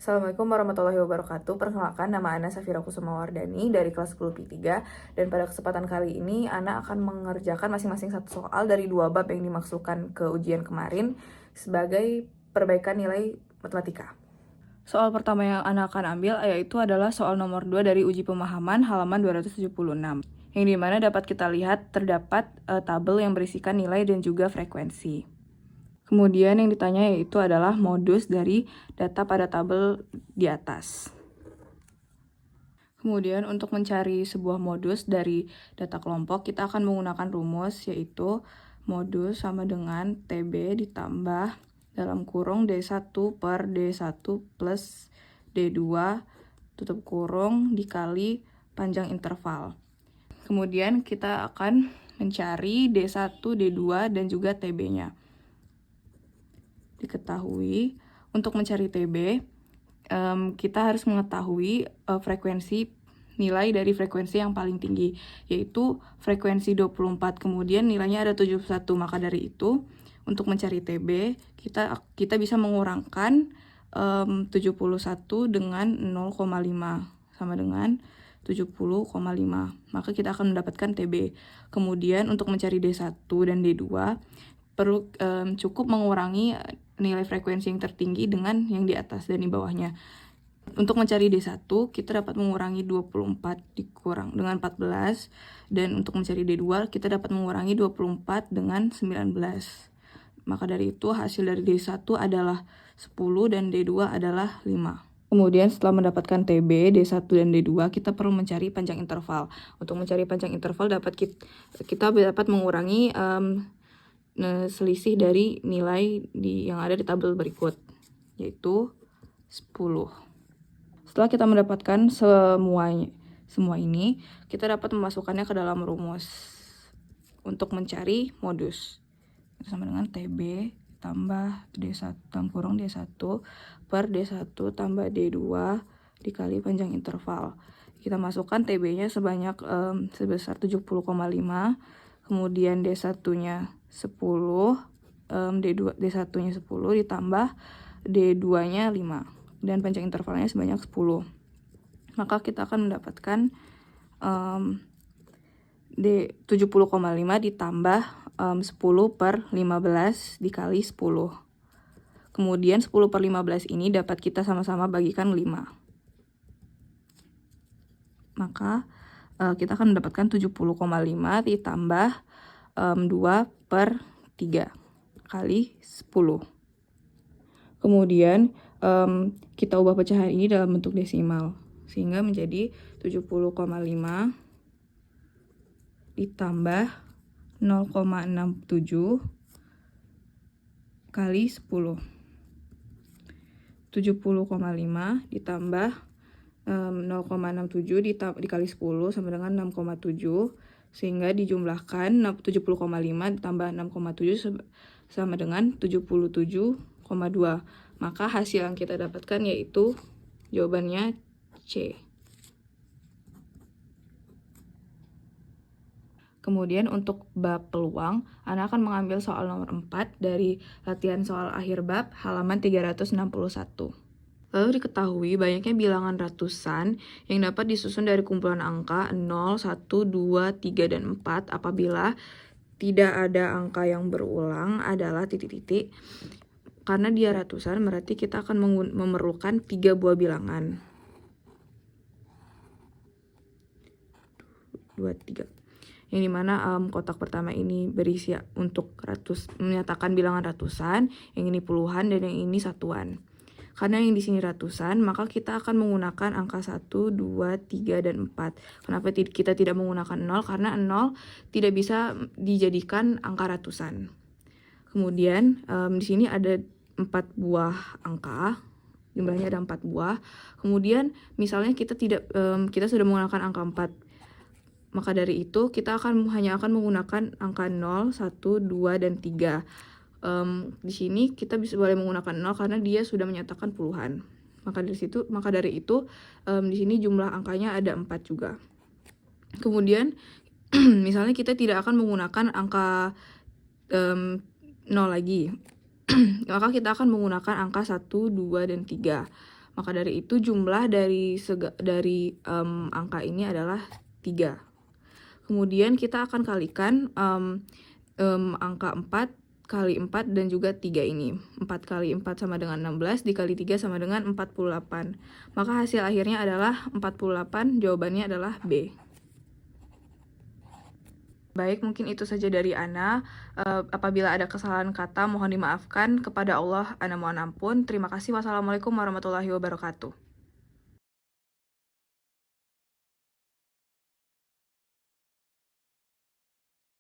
Assalamualaikum warahmatullahi wabarakatuh. Perkenalkan, nama Ana Safira Kusumawardani dari kelas 10 P3. Dan pada kesempatan kali ini, Ana akan mengerjakan masing-masing satu soal dari dua bab yang dimaksudkan ke ujian kemarin sebagai perbaikan nilai matematika. Soal pertama yang Ana akan ambil yaitu adalah soal nomor 2 dari uji pemahaman halaman 276. Yang dimana dapat kita lihat terdapat tabel yang berisikan nilai dan juga frekuensi. Kemudian yang ditanya yaitu adalah modus dari data pada tabel di atas. Kemudian untuk mencari sebuah modus dari data kelompok, kita akan menggunakan rumus yaitu modus sama dengan TB ditambah dalam kurung D1 per D1 plus D2 tutup kurung dikali panjang interval. Kemudian kita akan mencari D1, D2, dan juga TB-nya. Diketahui untuk mencari TB kita harus mengetahui frekuensi nilai dari frekuensi yang paling tinggi, yaitu frekuensi 24, kemudian nilainya ada 71. Maka dari itu untuk mencari TB kita bisa mengurangkan 71 dengan 0,5 sama dengan 70,5. Maka kita akan mendapatkan TB. Kemudian untuk mencari D1 dan D2 perlu cukup mengurangi nilai frekuensi yang tertinggi dengan yang di atas dan di bawahnya. Untuk mencari D1, kita dapat mengurangi 24 dikurang dengan 14. Dan untuk mencari D2, kita dapat mengurangi 24 dengan 19. Maka dari itu, hasil dari D1 adalah 10 dan D2 adalah 5. Kemudian setelah mendapatkan TB, D1 dan D2, kita perlu mencari panjang interval. Untuk mencari panjang interval, kita dapat mengurangi selisih dari nilai yang ada di tabel berikut, yaitu 10. Setelah kita mendapatkan semua ini, kita dapat memasukkannya ke dalam rumus untuk mencari modus. Sama dengan TB tambah D1 dalam kurung D1 per D1 tambah D2 dikali panjang interval. Kita masukkan TB-nya sebanyak sebesar 70,5, kemudian D1-nya 10, D1-nya 10 ditambah D2-nya 5, dan panjang intervalnya sebanyak 10. Maka kita akan mendapatkan 70,5 ditambah 10 per 15 dikali 10. Kemudian 10 per 15 ini dapat kita sama-sama bagikan 5. Maka kita akan mendapatkan 70,5 ditambah 2 per 3 kali 10. Kemudian kita ubah pecahan ini dalam bentuk desimal, sehingga menjadi 70,5 ditambah 0,67 kali 10. 70,5 ditambah 0,67 dikali 10 sama dengan 6,7, sehingga dijumlahkan 70,5 ditambah 6,7 sama dengan 77,2. Maka hasil yang kita dapatkan yaitu jawabannya C. Kemudian untuk bab peluang, Ana akan mengambil soal nomor 4 dari latihan soal akhir bab halaman 361. Lalu diketahui banyaknya bilangan ratusan yang dapat disusun dari kumpulan angka 0, 1, 2, 3, dan 4 apabila tidak ada angka yang berulang adalah titik-titik. Karena dia ratusan, berarti kita akan memerlukan 3 buah bilangan. 2, 3. Yang dimana kotak pertama ini berisi untuk menyatakan bilangan ratusan, yang ini puluhan, dan yang ini satuan. Karena yang di sini ratusan, maka kita akan menggunakan angka 1, 2, 3, dan 4. Kenapa kita tidak menggunakan 0? Karena 0 tidak bisa dijadikan angka ratusan. Kemudian di sini ada 4 buah angka, jumlahnya ada 4 buah. Kemudian misalnya kita sudah menggunakan angka 4. Maka dari itu kita hanya akan menggunakan angka 0, 1, 2, dan 3. Di sini kita boleh menggunakan 0 karena dia sudah menyatakan puluhan. Maka dari itu di sini jumlah angkanya ada 4 juga. Kemudian misalnya kita tidak akan menggunakan angka 0 lagi. Maka kita akan menggunakan angka 1, 2, dan 3. Maka dari itu jumlah dari angka ini adalah 3. Kemudian kita akan kalikan angka 4 kali 4 dan juga 3 ini. 4 kali 4 sama dengan 16, dikali 3 sama dengan 48. Maka hasil akhirnya adalah 48, jawabannya adalah B. Baik, mungkin itu saja dari Ana. Apabila ada kesalahan kata, mohon dimaafkan. Kepada Allah, Ana mohon ampun. Terima kasih. Wassalamualaikum warahmatullahi wabarakatuh.